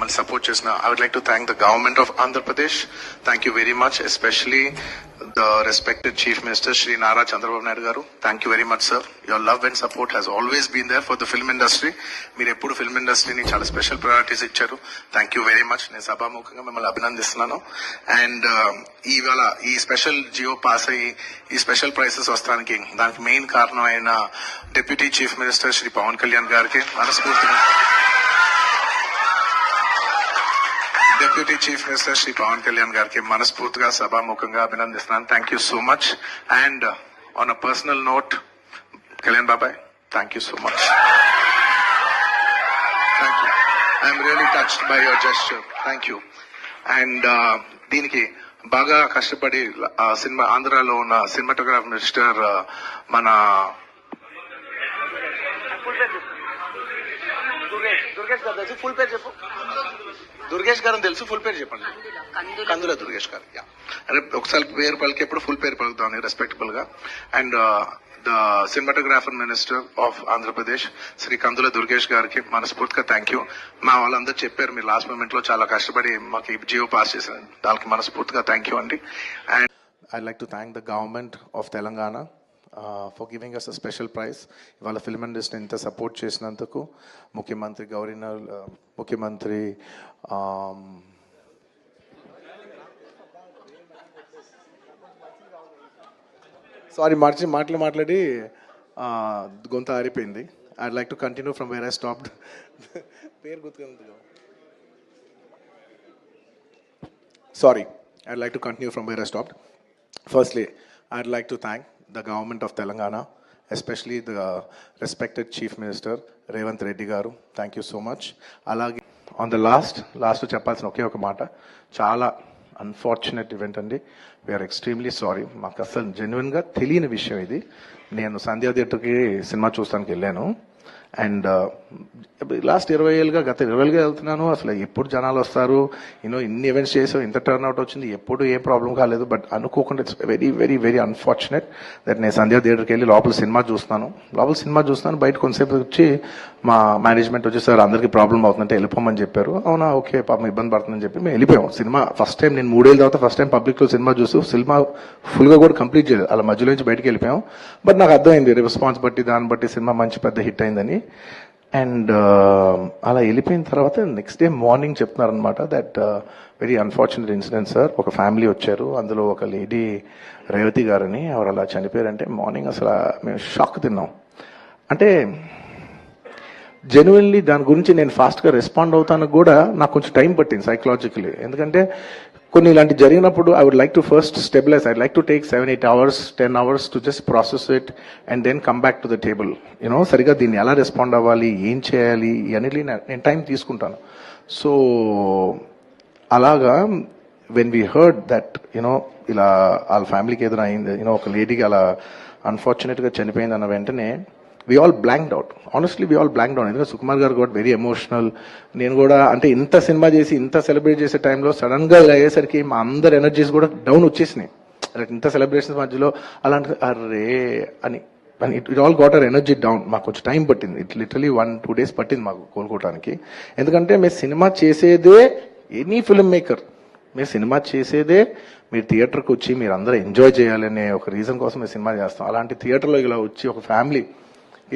మమ్మల్ని సపోర్ట్ చేసిన I would like to thank the government of Andhra Pradesh. Thank you very much, especially the respected Chief Minister Shri Nara Chandrababu Naidu garu. Thank you very much, sir. Your love and support has always been there for the film industry. మీరు ఎప్పుడు film ఇండస్ట్రీని చాలా special priorities ఇచ్చారు. Thank you very much. నేను సభాముఖంగా మిమ్మల్ని అభినందిస్తున్నాను. And ఇవాళ ఈ స్పెషల్ జియో పాస్ అయ్యి ఈ స్పెషల్ ప్రైసెస్ వస్తానికి దానికి మెయిన్ కారణం అయిన deputy chief minister Shri Pawan Kalyan గారికి మనస్ఫూర్తిగా, deputy chief minister Shri Pawan Kalyan గారికి మనస్ఫూర్తిగా సభాముఖంగా అభినందిస్తున్నాను. Thank you so much. And on a personal note, Kalyan బాబాయ్, thank you so much. Thank you. I'm really touched by your gesture. Thank you. And దీనికి బాగా కష్టపడి సినిమా ఆంధ్రాలో ఉన్న సినిమాటోగ్రాఫ్ మినిస్టర్ మన ఫుల్ పేరు చెప్పు. దుర్గేష్ గారు తెలుసు, ఫుల్ పేరు చెప్పండి. కందుల దుర్గేష్ గారు. అంటే ఒకసారి పేరు పలికేప్పుడు ఫుల్ పేరు పలుకుతాను రెస్పెక్టబుల్ గా. And the cinematographer minister of Andhra Pradesh Shri Kandula Durgesh గారికి మనస్ఫూర్తిగా థ్యాంక్ యూ. మా వాళ్ళందరూ చెప్పారు మీరు లాస్ట్ మూమెంట్ లో చాలా కష్టపడి మాకు ఈ జియో పాస్ చేశారు, దానికి మనస్ఫూర్తిగా థ్యాంక్ యూ అండి. And I like to thank the government of Telangana for giving us a special prize. ఇవాళ ఫిల్మ్ ఇండస్ట్రీని ఇంత సపోర్ట్ చేసినందుకు ముఖ్యమంత్రి గవర్నర్, ముఖ్యమంత్రి సారీ మాట్లాడి గొంత ఆరిపోయింది. I'd like to continue from where I stopped. పేరు గుర్తుగా, sorry, I'd like to continue from where I stopped. Firstly, I'd like to thank the government of Telangana, especially the respected Chief Minister Revanth Reddy garu. Thank you so much. Alage on the last చెప్పాల్సిన ఒకే ఒక మాట, చాలా unfortunate event అండి. We're extremely sorry. మాకు అసలు జెన్యున్గా తెలియని విషయం ఇది. నేను సంధ్యా థియేటర్కి సినిమా చూస్తానికి వెళ్ళాను. అండ్ లాస్ట్ 20 ఏళ్ళుగా, గత 20 ఏళ్ళుగా వెళ్తున్నాను. అసలు ఎప్పుడు జనాలు వస్తారు, ఇన్ని ఈవెంట్స్ చేసాం, ఇంత టర్న్ అవుట్ వచ్చింది, ఎప్పుడు ఏ ప్రాబ్లం కాలేదు. బట్ అనుకోకుండా it's very very very unfortunate that నేను సంధ్యా థియేటర్కి వెళ్ళి లోపల సినిమా చూస్తున్నాను. బయట కొంతసేపు వచ్చి మా మేనేజ్మెంట్ వచ్చి సార్ అందరికీ ప్రాబ్లం అవుతుందంటే వెళ్ళిపోమని చెప్పారు. అవునా, ఓకే, పాపం ఇబ్బంది పడుతుందని చెప్పి మేము వెళ్ళిపోయాం. సినిమా ఫస్ట్ టైం నేను 3 ఏళ్ళ తర్వాత ఫస్ట్ టైం పబ్లిక్లో సినిమా చూస్తూ సినిమా ఫుల్గా కూడా కంప్లీట్ చేయలేదు, అలా మధ్యలో నుంచి బయటకు వెళ్ళిపోయాం. బట్ నాకు అర్థమైంది రెస్పాన్స్ బట్టి, దాన్ని బట్టి సినిమా మంచి పెద్ద హిట్ అయిందని. అండ్ అలా వెళ్ళిపోయిన తర్వాత నెక్స్ట్ డే మార్నింగ్ చెప్తున్నారనమాట that very unfortunate incident sir. ఒక ఫ్యామిలీ వచ్చారు, అందులో ఒక లేడీ రేవతి గారని, ఎవరు అలా చనిపోయారంటే మార్నింగ్ అసలు మేము షాక్ తిన్నాం. అంటే జెన్యున్లీ దాని గురించి నేను ఫాస్ట్గా రెస్పాండ్ అవుతానికి కూడా నాకు కొంచెం టైం పట్టింది సైకలాజికలీ. ఎందుకంటే కొన్ని ఇలాంటి జరిగినప్పుడు I would like to first stabilise. I like to take 7-8 hours 10 hours to just process it and then come back to the table. సరిగా దీన్ని ఎలా రెస్పాండ్ అవ్వాలి, ఏం చేయాలి ఇవన్నీ నేను టైం తీసుకుంటాను. సో అలాగా వెన్ వీ హర్డ్ దట్ ఇలా వాళ్ళ ఫ్యామిలీకి ఏదైనా అయింది, ఒక లేడీకి అలా అన్ఫార్చునేట్గా చనిపోయింది అన్న వెంటనే we all blanked out. Honestly, we all blanked out. ఎందుకంటే సుకుమార్ గారు got very emotional. నేను కూడా అంటే ఇంత సినిమా చేసి ఇంత సెలబ్రేట్ చేసే టైంలో సడన్ గా ఇలా అయ్యేసరికి మా అందరి ఎనర్జీస్ కూడా డౌన్ వచ్చేసినాయి. ఇంత సెలబ్రేషన్స్ మధ్యలో అలాంటి అరే అని it all got our energy down. మాకు కొంచెం టైం పట్టింది. ఇట్ లిటరలీ 1-2 days పట్టింది మాకు కోలుకోవడానికి. ఎందుకంటే మీరు సినిమా చేసేదే, ఎనీ ఫిల్మ్ మేకర్ మీరు సినిమా చేసేదే మీరు థియేటర్కి వచ్చి మీరు అందరూ ఎంజాయ్ చేయాలనే ఒక రీజన్ కోసం మేము సినిమా చేస్తాం. అలాంటి థియేటర్లో ఇలా వచ్చి ఒక ఫ్యామిలీ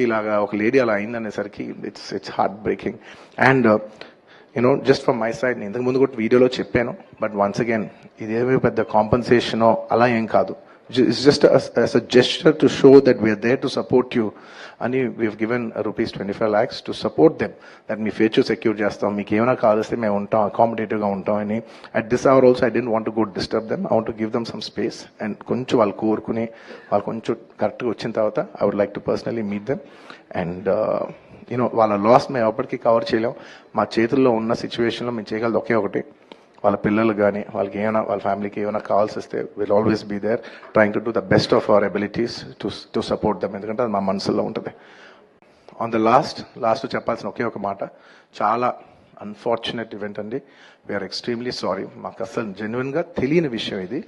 ఇలాగా ఒక లేడీ అలా అయిందనేసరికి it's heart breaking. And just from my side, నేను ఇంతకు ముందు కూడా వీడియోలో చెప్పాను, బట్ వన్స్ అగైన్ ఇదేమీ పెద్ద కాంపన్సేషనో అలా ఏం కాదు. It's just as a gesture to show that we are there to support you. And we have given rupees 25 lakhs to support them. That me future secure చేస్తాం, మీకు ఏమైనా కావాల్స్తే మేము ఉంటాం, అకామిడేటివ్గా ఉంటాం అని. At this hour also I didn't want to go disturb them. I want to give them some space. And కొంచెం వాళ్ళు కోరుకుని వాళ్ళు కొంచెం కరెక్ట్గా వచ్చిన తర్వాత I would like to personally meet them. And వాళ్ళ లాస్ మేము ఎప్పటికీ కవర్ చేయలేం. మా చేతుల్లో ఉన్న సిచ్యువేషన్లో మేము చేయగలదు ఒకే ఒకటి, వాళ్ళ పిల్లలు కానీ వాళ్ళకి ఏమైనా వాళ్ళ ఫ్యామిలీకి ఏమైనా కావాల్సి వస్తే will always be there trying to do the best of our abilities to support them. ఎందుకంటే అది మా మనసులో ఉంటుంది. ఆన్ ద లాస్ట్ చెప్పాల్సిన ఒకే ఒక మాట, చాలా అన్ఫార్చునేట్ ఈవెంట్ అండి. We're extremely sorry. మాకు అసలు జెన్యున్గా తెలియని విషయం ఇది.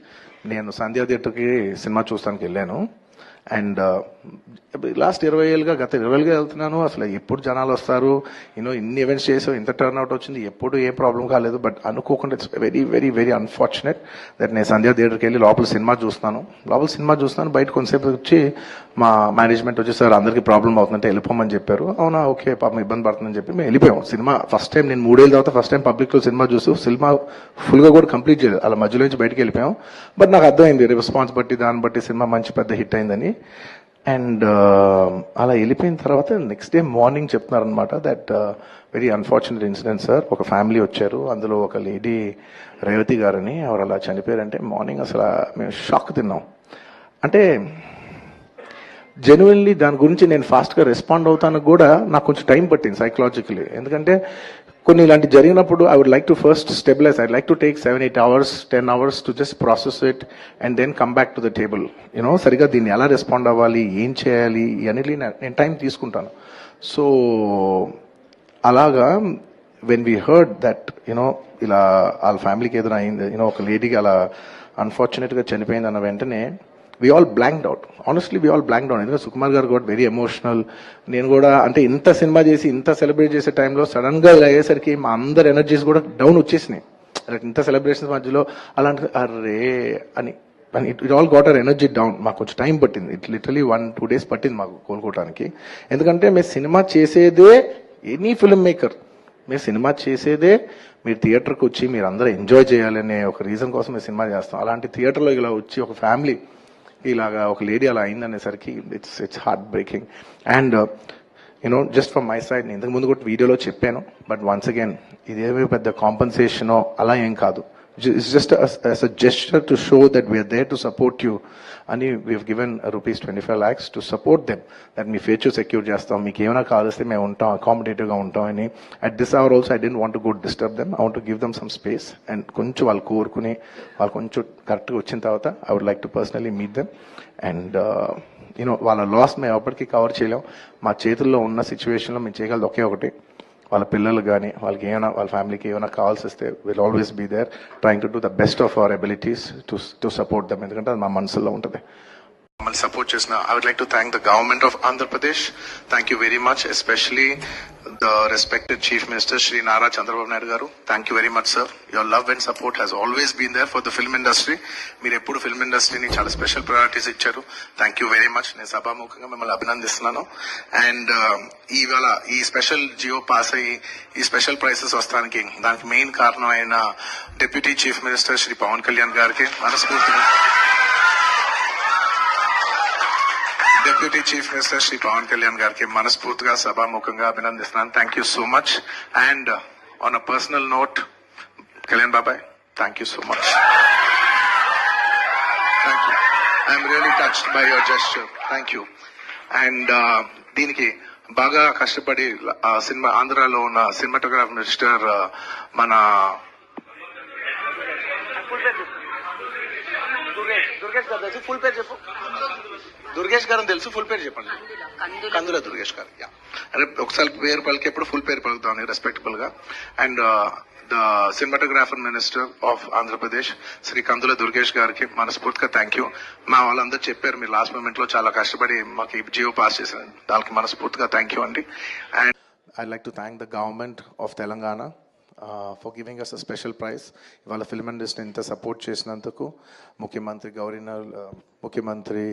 నేను సంధ్యా థియేటర్కి సినిమా చూస్తానికి వెళ్ళాను. అండ్ లాస్ట్ 20 ఏళ్ళుగా గత 20 ఏళ్ళుగా వెళ్తున్నాను. అసలు ఎప్పుడు జనాలు వస్తారు, ఇన్ని ఈవెంట్స్ చేసాం, ఇంత టర్న్ అవుట్ వచ్చింది, ఎప్పుడు ఏ ప్రాబ్లం కాలేదు. బట్ అనుకోకుండా it's very very very unfortunate that నేను సంధ్యా థియేటర్కి వెళ్ళి లోపల సినిమా చూస్తున్నాను. బయట కొంతసేపు వచ్చి మా మేనేజ్మెంట్ వచ్చి సార్ అందరికీ ప్రాబ్లం అవుతుందంటే వెళ్ళిపోమని చెప్పారు. అవునా, ఓకే, పాపం ఇబ్బంది పడుతుందని చెప్పి మేము వెళ్ళిపోయాం. సినిమా ఫస్ట్ టైం నేను 3 ఏళ్ళ తర్వాత ఫస్ట్ టైం పబ్లిక్లో సినిమా చూస్తూ సినిమా ఫుల్గా కూడా కంప్లీట్ చేయలేదు, అలా మధ్యలో నుంచి బయటకు వెళ్ళిపోయాం. బట్ నాకు అర్థమైంది రెస్పాన్స్ బట్టి దాన్ని బట్టి సినిమా మంచి పెద్ద హిట్ అయిందని. అండ్ అలా వెళ్ళిపోయిన తర్వాత నెక్స్ట్ డే మార్నింగ్ చెప్తున్నారనమాట that very unfortunate incident sir, ఒక ఫ్యామిలీ వచ్చారు, అందులో ఒక లేడీ రేవతి గారని ఆవిడ అలా చనిపోయారంటే మార్నింగ్ అసలు మేము షాక్ తిన్నాం. అంటే జెన్యున్లీ దాని గురించి నేను ఫాస్ట్గా రెస్పాండ్ అవుతాను కూడా నాకు కొంచెం టైం పట్టింది సైకలాజికలీ. ఎందుకంటే కొన్ని ఇలాంటి జరిగినప్పుడు I would like to first stabilise, I like to take 7-8 hours 10 hours to just process it and then come back to the table. సరిగా దీన్ని ఎలా రెస్పాండ్ అవ్వాలి, ఏం చేయాలి ఇవన్నీ నేను టైం తీసుకుంటాను. సో అలాగా వెన్ వీ హర్డ్ దట్ ఇలా వాళ్ళ ఫ్యామిలీకి ఏదైనా అయింది, ఒక లేడీకి అలా అన్ఫార్చునేట్గా చనిపోయింది అన్న వెంటనే we all blanked out. Honestly, we all blanked out. ఎందుకంటే సుకుమార్ గారు got very emotional. నేను కూడా అంటే ఇంత సినిమా చేసి ఇంత సెలబ్రేట్ చేసే టైంలో సడన్ గా ఇలా అయ్యేసరికి మా అందరి ఎనర్జీస్ కూడా డౌన్ వచ్చేసినాయి. ఇంత సెలబ్రేషన్స్ మధ్యలో అలాంటి అరే అని it all got our energy down. మాకు కొంచెం టైం పట్టింది, ఇట్ లిటరలీ 1-2 days పట్టింది మాకు కోలుకోవడానికి. ఎందుకంటే మేము సినిమా చేసేదే, ఎనీ ఫిల్మ్ మేకర్ మీరు సినిమా చేసేదే మీరు థియేటర్కి వచ్చి మీరు అందరూ ఎంజాయ్ చేయాలనే ఒక రీజన్ కోసం మేము సినిమా చేస్తాం. అలాంటి థియేటర్లో ఇలా వచ్చి ఒక ఫ్యామిలీ ఇలాగా ఒక లేడీ అలా అయిందనేసరికి it's heart breaking. And just from my side నేను ఇంతకుముందు కూడా వీడియోలో చెప్పాను, బట్ వన్స్ అగైన్ ఇదేమీ పెద్ద కాంపన్సేషనో అలా ఏం కాదు. It's just as a gesture to show that we are there to support you. అని we've given rupees 25 lakhs to support them. That మీ ఫ్యూచర్ సెక్యూర్ చేస్తాం, మీకు ఏమైనా కావాల్స్తే మేము ఉంటాం, అకామిడేటివ్గా ఉంటాం అని. At this hour also I don't want to go disturb them. I want to give them some space. And కొంచెం వాళ్ళు కోరుకుని వాళ్ళు కొంచెం కరెక్ట్గా వచ్చిన తర్వాత I would like to personally meet them. And వాళ్ళ లాస్ మేము ఎప్పటికీ కవర్ చేయలేం. మా చేతుల్లో ఉన్న సిచ్యువేషన్లో మేము చేయగలదు ఒకే ఒకటి, వాళ్ళ పిల్లలు కానీ వాళ్ళకి ఏమైనా వాళ్ళ ఫ్యామిలీకి ఏమైనా కావాల్సి వస్తే will always be there trying to do the best of our abilities to support them. ఎందుకంటే అది మా మనసులో ఉంటుంది. మమ్మల్ని సపోర్ట్ చేసిన I would like to thank the government of Andhra Pradesh. Thank you very much, especially the respected chief minister Shri Nara Chandrababu Naidu గారు. Thank you very much sir. Your love and support has always been there for the film industry. మీరు ఎప్పుడు film ఇండస్ట్రీని చాలా special priorities ఇచ్చారు. Thank you very much. నేను సభాముఖంగా మిమ్మల్ని అభినందిస్తున్నాను. అండ్ ఇవాళ ఈ స్పెషల్ జియో పాస్ అయ్యి ఈ స్పెషల్ ప్రైసెస్ వస్తానికి దానికి మెయిన్ కారణం అయిన deputy chief minister Shri Pawan Kalyan గారికి మనస్ఫూర్తిగా, deputy chief minister Shri Pawan Kalyan గారికి మనస్ఫూర్తిగా సభాముఖంగా అభినందిస్తున్నాను. Thank you so much. And on a personal note, Kalyan బాబాయ్, thank you so much. Thank you. I'm really touched by your gesture. Thank you. And దీనికి బాగా కష్టపడి సినిమా ఆంధ్రాలో ఉన్న సినిమాటోగ్రాఫర్ మినిస్టర్ మన ఫుల్ పేరు చెప్పు. దుర్గేష్ గారు తెలుసు, ఫుల్ పేరు చెప్పండి. కందుల దుర్గేష్ గారు. అరే ఒకసారి పేరు పలికి ఎప్పుడు ఫుల్ పేరు పలుకుతాను రెస్పెక్టబుల్ గా. And the cinematographer minister of Andhra Pradesh Shri Kandula Durgesh గారికి మనస్ఫూర్తిగా థ్యాంక్ యూ. మా వాళ్ళందరూ చెప్పారు మీరు లాస్ట్ మూమెంట్ లో చాలా కష్టపడి మాకు జియో పాస్ చేశారు, దానికి మనస్ఫూర్తిగా థ్యాంక్ యూ అండి. And I like to thank the government of Telangana for giving us a special prize. ఇవాళ ఫిల్మ్ ఇండస్ట్రీ ఇంత సపోర్ట్ చేసినందుకు ముఖ్యమంత్రి గవర్నర్, ముఖ్యమంత్రి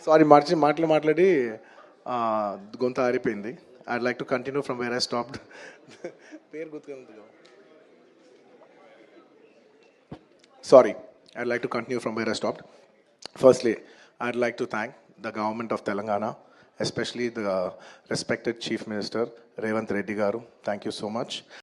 సారీ మాట్లాడి గొంత ఆరిపోయింది. I'd like to continue from where I stopped. పేరు గుర్తుగా sorry, I'd like to continue from where I stopped. Firstly, I'd like to thank the government of Telangana, especially the respected Chief Minister Revanth Reddy Garu. Thank you so much.